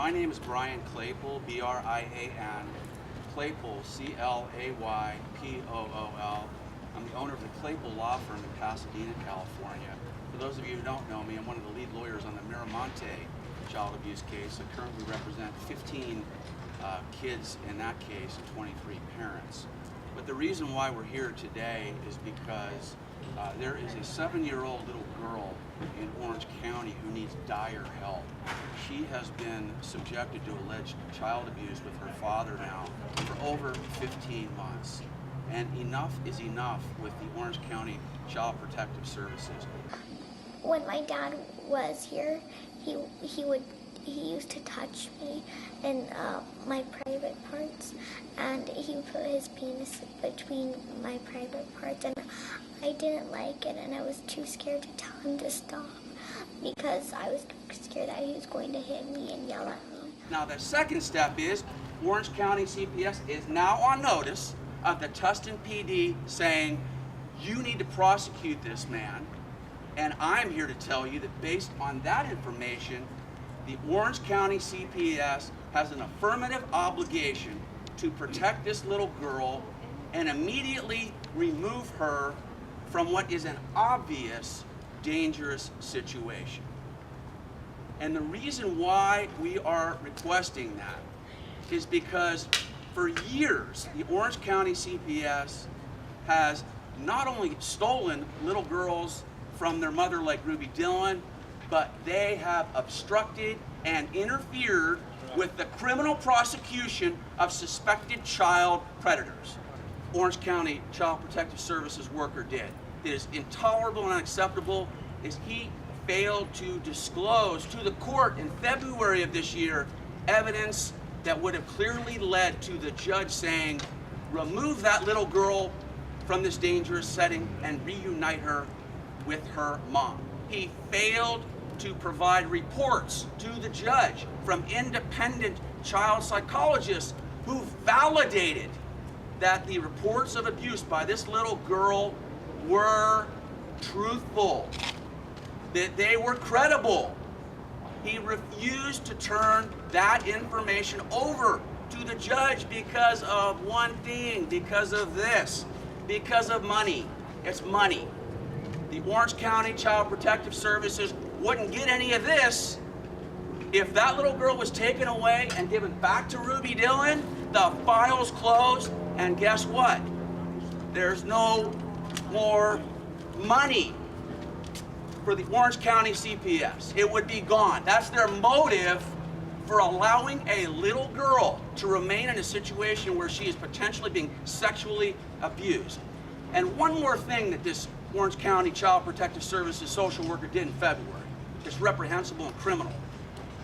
My name is Brian Claypool, B-R-I-A-N, Claypool, C-L-A-Y-P-O-O-L. I'm the owner of the Claypool Law Firm in Pasadena, California. For those of you who don't know me, I'm one of the lead lawyers on the Miramonte child abuse case. I currently represent 15 kids in that case and 23 parents. But the reason why we're here today is because there is a 7-year-old little girl in Orange County who needs dire help. She has been subjected to alleged child abuse with her father now for over 15 months. And enough is enough with the Orange County Child Protective Services. When my dad was here, he used to touch me in my private parts, and he put his penis between my private parts, and I didn't like it, and I was too scared to tell him to stop because I was scared that he was going to hit me and yell at me. Now the second step is Orange County CPS is now on notice of the Tustin PD saying you need to prosecute this man, and I'm here to tell you that based on that information, the Orange County CPS has an affirmative obligation to protect this little girl and immediately remove her from what is an obvious dangerous situation. And the reason why we are requesting that is because for years the Orange County CPS has not only stolen little girls from their mother like Ruby Dillon, but they have obstructed and interfered with the criminal prosecution of suspected child predators. Orange County Child Protective Services worker did. It is intolerable and unacceptable is he failed to disclose to the court in February of this year evidence that would have clearly led to the judge saying, remove that little girl from this dangerous setting and reunite her with her mom. He failed to provide reports to the judge from independent child psychologists who validated that the reports of abuse by this little girl were truthful, that they were credible. He refused to turn that information over to the judge because of one thing, because of this, because of money. It's money. The Orange County Child Protective Services wouldn't get any of this if that little girl was taken away and given back to Ruby Dillon. The file's closed, and guess what? There's no more money for the Orange County CPS. It would be gone. That's their motive for allowing a little girl to remain in a situation where she is potentially being sexually abused. And one more thing that this Orange County Child Protective Services social worker did in February is reprehensible and criminal.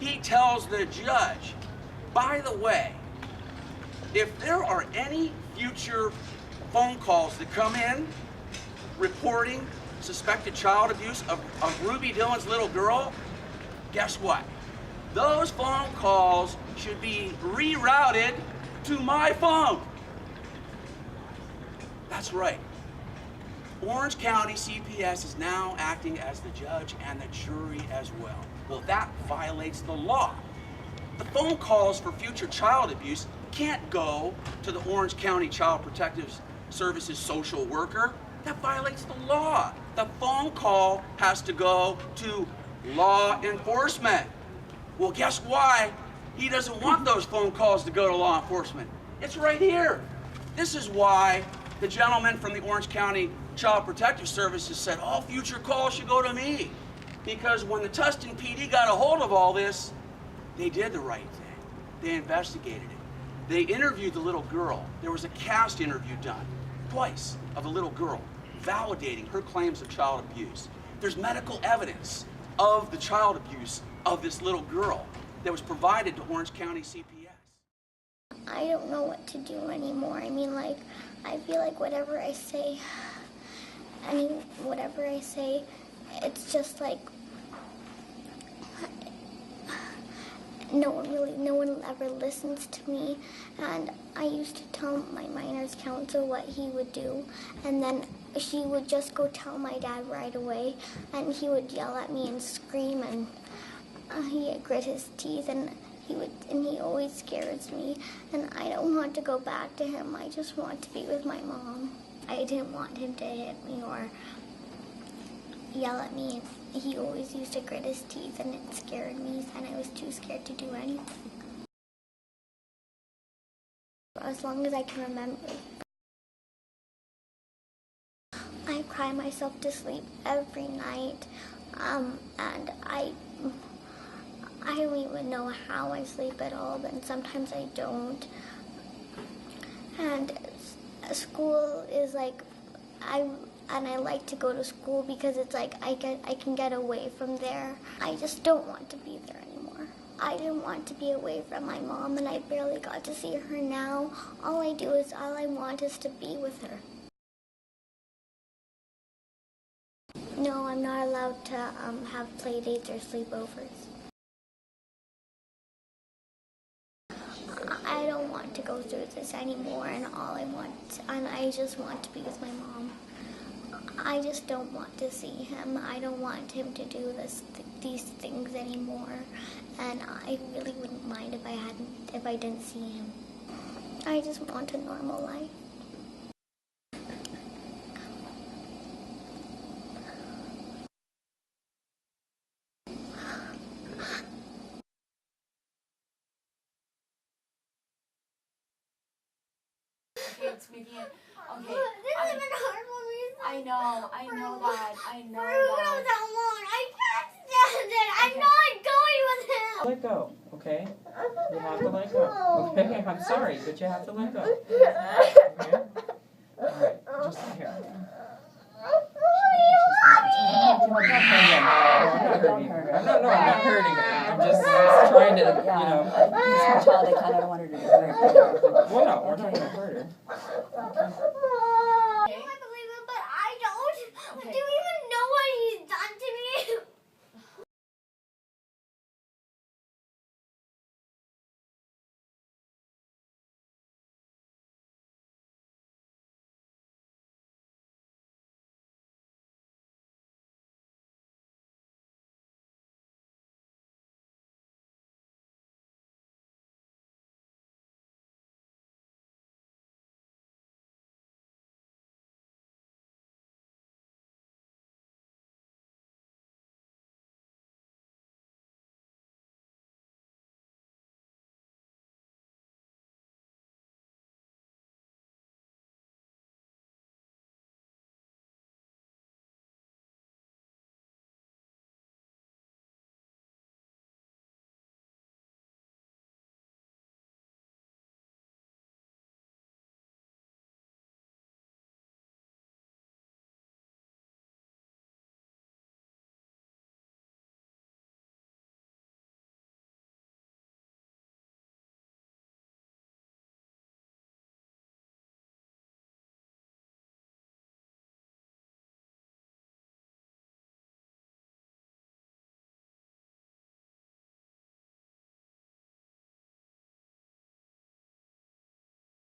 He tells the judge, by the way, if there are any future phone calls that come in reporting suspected child abuse of Ruby Dillon's little girl, guess what? Those phone calls should be rerouted to my phone. That's right. Orange County CPS is now acting as the judge and the jury as well. Well, that violates the law. The phone calls for future child abuse can't go to the Orange County Child Protective Services social worker. That violates the law. The phone call has to go to law enforcement. Well, guess why he doesn't want those phone calls to go to law enforcement? It's right here. This is why the gentleman from the Orange County Child Protective Services said all future calls should go to me. Because when the Tustin PD got a hold of all this, they did the right thing. They investigated it. They interviewed the little girl. There was a cast interview done, twice, of the little girl, validating her claims of child abuse. There's medical evidence of the child abuse of this little girl that was provided to Orange County CPS. I don't know what to do anymore. I mean, like, I feel like whatever I say, it's just like, no one ever listens to me. And I used to tell my minors counsel what he would do, and then she would just go tell my dad right away, and he would yell at me and scream, and he'd grit his teeth, and he always scares me, and I don't want to go back to him. I just want to be with my mom. I didn't want him to hit me or yell at me. He always used to grit his teeth, and it scared me, and I was too scared to do anything. As long as I can remember, I cry myself to sleep every night, and I don't even know how I sleep at all, and sometimes I don't. And school is like, I like to go to school because it's like I can get away from there. I just don't want to be there anymore. I didn't want to be away from my mom, and I barely got to see her now. All I want is to be with her. No, I'm not allowed to have play dates or sleepovers. I don't want to go through this anymore, and I just want to be with my mom. I just don't want to see him. I don't want him to do these things anymore, and I really wouldn't mind if I didn't see him. I just want a normal life. It's making it okay. This has been hard for me. I know that. I can't stand it. I'm not going with him. Let go, okay? You have to let go. Okay, I'm sorry, but you have to let go. Okay? Alright, just here. I'm not hurting her. I'm just trying to, you know. Small child, I kind of don't want her to be hurt. Well, no, we're not going to hurt her.